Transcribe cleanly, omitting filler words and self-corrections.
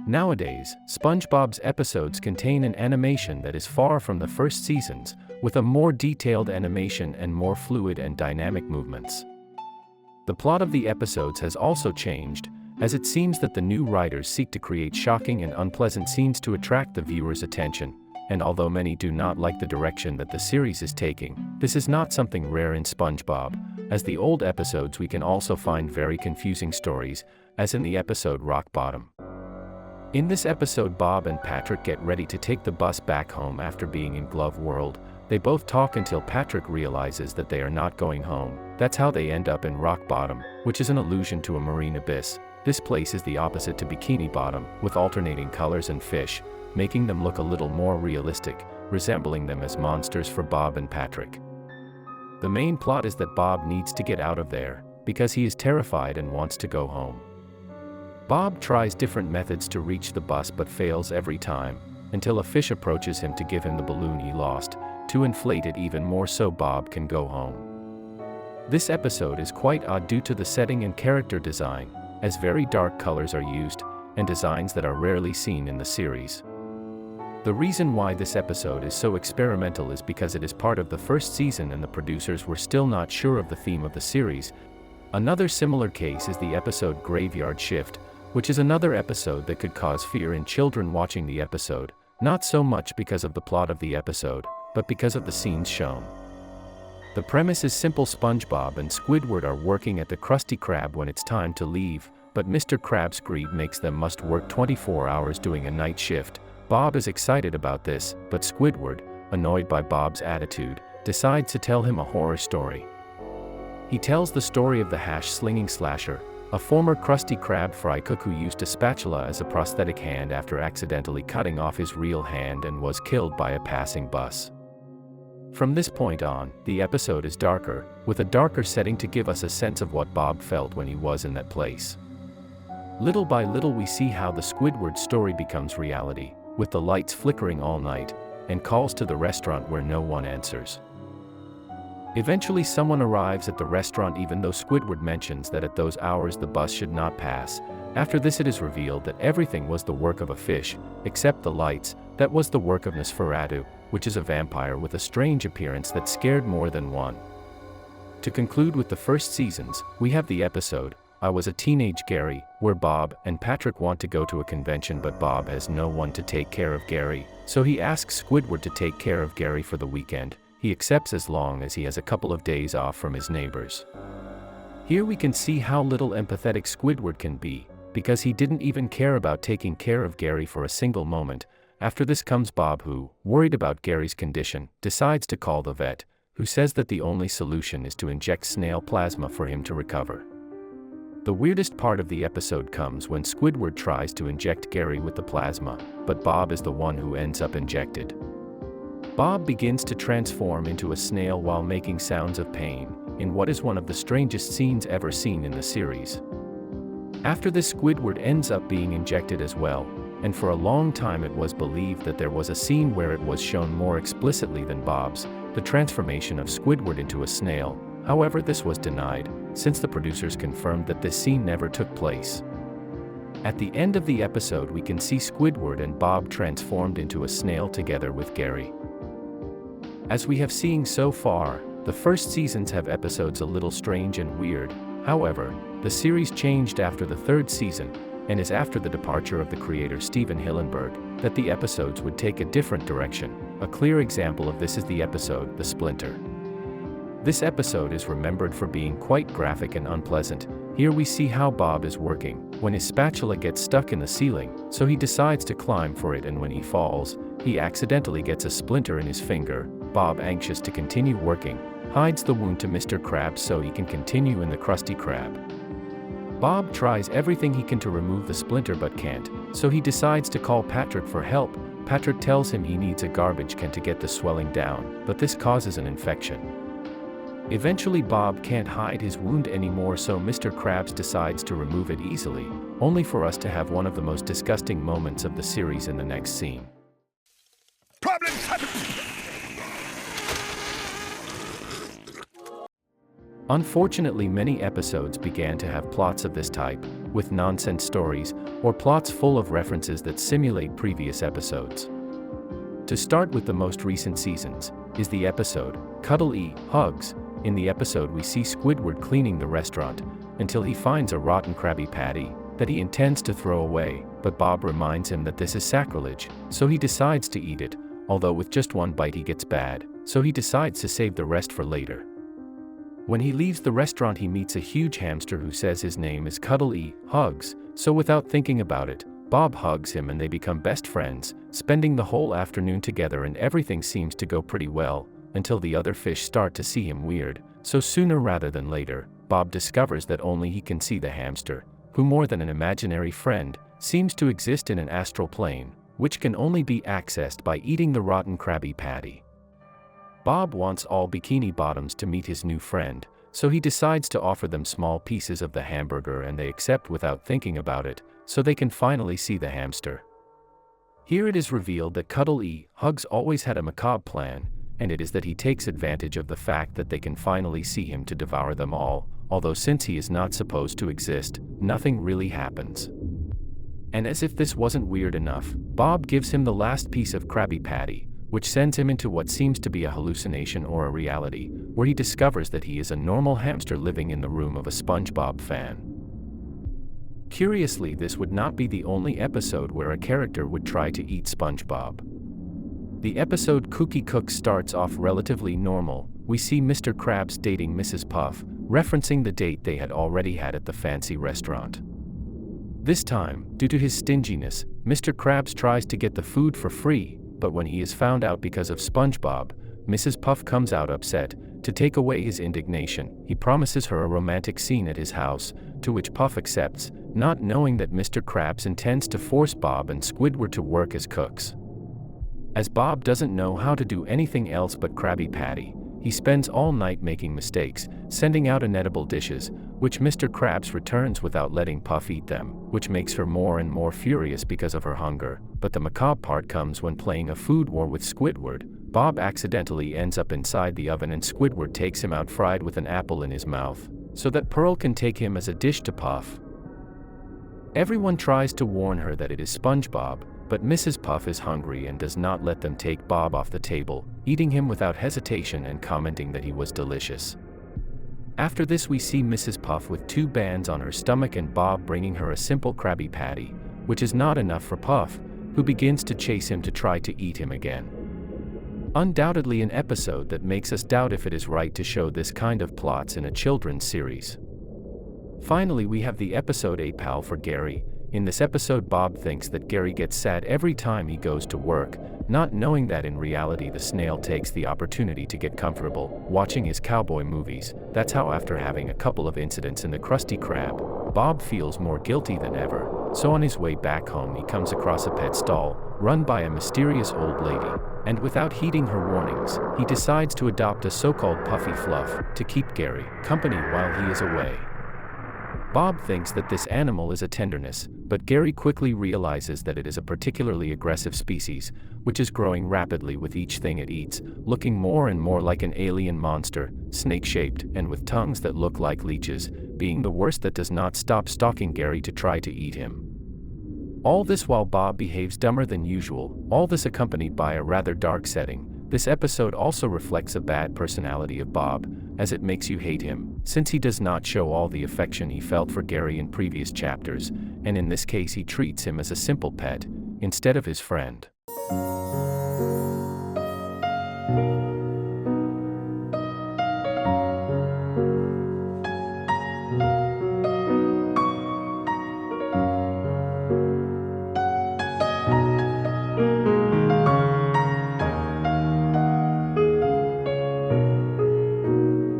Nowadays, SpongeBob's episodes contain an animation that is far from the first seasons, with a more detailed animation and more fluid and dynamic movements. The plot of the episodes has also changed, as it seems that the new writers seek to create shocking and unpleasant scenes to attract the viewer's attention, and although many do not like the direction that the series is taking, this is not something rare in SpongeBob, as the old episodes we can also find very confusing stories, as in the episode Rock Bottom. In this episode, Bob and Patrick get ready to take the bus back home after being in Glove World. They both talk until Patrick realizes that they are not going home. That's how they end up in Rock Bottom, which is an allusion to a marine abyss. This place is the opposite to Bikini Bottom, with alternating colors and fish, making them look a little more realistic, resembling them as monsters for Bob and Patrick. The main plot is that Bob needs to get out of there, because he is terrified and wants to go home. Bob tries different methods to reach the bus but fails every time, until a fish approaches him to give him the balloon he lost, to inflate it even more so Bob can go home. This episode is quite odd due to the setting and character design, as very dark colors are used, and designs that are rarely seen in the series. The reason why this episode is so experimental is because it is part of the first season and the producers were still not sure of the theme of the series. Another similar case is the episode Graveyard Shift, which is another episode that could cause fear in children watching the episode, not so much because of the plot of the episode, but because of the scenes shown. The premise is simple: SpongeBob and Squidward are working at the Krusty Krab when it's time to leave, but Mr. Krab's greed makes them must work 24 hours doing a night shift. Bob is excited about this, but Squidward, annoyed by Bob's attitude, decides to tell him a horror story. He tells the story of the hash-slinging slasher, a former Krusty Krab fry cook who used a spatula as a prosthetic hand after accidentally cutting off his real hand and was killed by a passing bus. From this point on, the episode is darker, with a darker setting to give us a sense of what Bob felt when he was in that place. Little by little we see how the Squidward story becomes reality, with the lights flickering all night, and calls to the restaurant where no one answers. Eventually someone arrives at the restaurant even though Squidward mentions that at those hours the bus should not pass. After this it is revealed that everything was the work of a fish, except the lights, that was the work of Nosferatu, which is a vampire with a strange appearance that scared more than one. To conclude with the first seasons, we have the episode, I Was a Teenage Gary, where Bob and Patrick want to go to a convention but Bob has no one to take care of Gary, so he asks Squidward to take care of Gary for the weekend. He accepts as long as he has a couple of days off from his neighbors. Here we can see how little empathetic Squidward can be, because he didn't even care about taking care of Gary for a single moment. After this comes Bob who, worried about Gary's condition, decides to call the vet, who says that the only solution is to inject snail plasma for him to recover. The weirdest part of the episode comes when Squidward tries to inject Gary with the plasma, but Bob is the one who ends up injected. Bob begins to transform into a snail while making sounds of pain, in what is one of the strangest scenes ever seen in the series. After this, Squidward ends up being injected as well, and for a long time it was believed that there was a scene where it was shown more explicitly than Bob's, the transformation of Squidward into a snail. However, this was denied, since the producers confirmed that this scene never took place. At the end of the episode we can see Squidward and Bob transformed into a snail together with Gary. As we have seen so far, the first seasons have episodes a little strange and weird. However, the series changed after the third season, and is after the departure of the creator Steven Hillenburg, that the episodes would take a different direction. A clear example of this is the episode, The Splinter. This episode is remembered for being quite graphic and unpleasant. Here we see how Bob is working, when his spatula gets stuck in the ceiling, so he decides to climb for it, and when he falls, he accidentally gets a splinter in his finger. Bob, anxious to continue working, hides the wound to Mr. Krabs so he can continue in the Krusty Krab. Bob tries everything he can to remove the splinter but can't, so he decides to call Patrick for help. Patrick tells him he needs a garbage can to get the swelling down, but this causes an infection. Eventually Bob can't hide his wound anymore, so Mr. Krabs decides to remove it easily, only for us to have one of the most disgusting moments of the series in the next scene. Problems happen! Unfortunately, many episodes began to have plots of this type, with nonsense stories, or plots full of references that simulate previous episodes. To start with the most recent seasons, is the episode, Cuddle E, Hugs. In the episode we see Squidward cleaning the restaurant, until he finds a rotten Krabby Patty, that he intends to throw away, but Bob reminds him that this is sacrilege, so he decides to eat it, although with just one bite he gets bad, so he decides to save the rest for later. When he leaves the restaurant he meets a huge hamster who says his name is Cuddle E, Hugs, so without thinking about it, Bob hugs him and they become best friends, spending the whole afternoon together, and everything seems to go pretty well, until the other fish start to see him weird, so sooner rather than later, Bob discovers that only he can see the hamster, who more than an imaginary friend, seems to exist in an astral plane, which can only be accessed by eating the rotten Krabby Patty. Bob wants all Bikini Bottoms to meet his new friend, so he decides to offer them small pieces of the hamburger, and they accept without thinking about it, so they can finally see the hamster. Here it is revealed that Cuddle E, Hugs always had a macabre plan, and it is that he takes advantage of the fact that they can finally see him to devour them all, although since he is not supposed to exist, nothing really happens. And as if this wasn't weird enough, Bob gives him the last piece of Krabby Patty, which sends him into what seems to be a hallucination or a reality, where he discovers that he is a normal hamster living in the room of a SpongeBob fan. Curiously, this would not be the only episode where a character would try to eat SpongeBob. The episode Kooky Cooks starts off relatively normal. We see Mr. Krabs dating Mrs. Puff, referencing the date they had already had at the fancy restaurant. This time, due to his stinginess, Mr. Krabs tries to get the food for free, but when he is found out because of SpongeBob, Mrs. Puff comes out upset. To take away his indignation, he promises her a romantic scene at his house, to which Puff accepts, not knowing that Mr. Krabs intends to force Bob and Squidward to work as cooks. As Bob doesn't know how to do anything else but Krabby Patty, he spends all night making mistakes, sending out inedible dishes, which Mr. Krabs returns without letting Puff eat them, which makes her more and more furious because of her hunger. But the macabre part comes when playing a food war with Squidward. Bob accidentally ends up inside the oven and Squidward takes him out fried with an apple in his mouth, so that Pearl can take him as a dish to Puff. Everyone tries to warn her that it is SpongeBob, but Mrs. Puff is hungry and does not let them take Bob off the table, eating him without hesitation and commenting that he was delicious. After this we see Mrs. Puff with 2 bands on her stomach and Bob bringing her a simple Krabby Patty, which is not enough for Puff, who begins to chase him to try to eat him again. Undoubtedly an episode that makes us doubt if it is right to show this kind of plots in a children's series. Finally we have the episode A Pal for Gary. In this episode Bob thinks that Gary gets sad every time he goes to work, not knowing that in reality the snail takes the opportunity to get comfortable watching his cowboy movies. That's how after having a couple of incidents in the Krusty Krab, Bob feels more guilty than ever, so on his way back home he comes across a pet stall, run by a mysterious old lady, and without heeding her warnings, he decides to adopt a so-called Puffy Fluff to keep Gary company while he is away. Bob thinks that this animal is a tenderness, but Gary quickly realizes that it is a particularly aggressive species, which is growing rapidly with each thing it eats, looking more and more like an alien monster, snake-shaped and with tongues that look like leeches, being the worst that does not stop stalking Gary to try to eat him. All this while Bob behaves dumber than usual, all this accompanied by a rather dark setting. This episode also reflects a bad personality of Bob, as it makes you hate him, since he does not show all the affection he felt for Gary in previous chapters, and in this case he treats him as a simple pet, instead of his friend.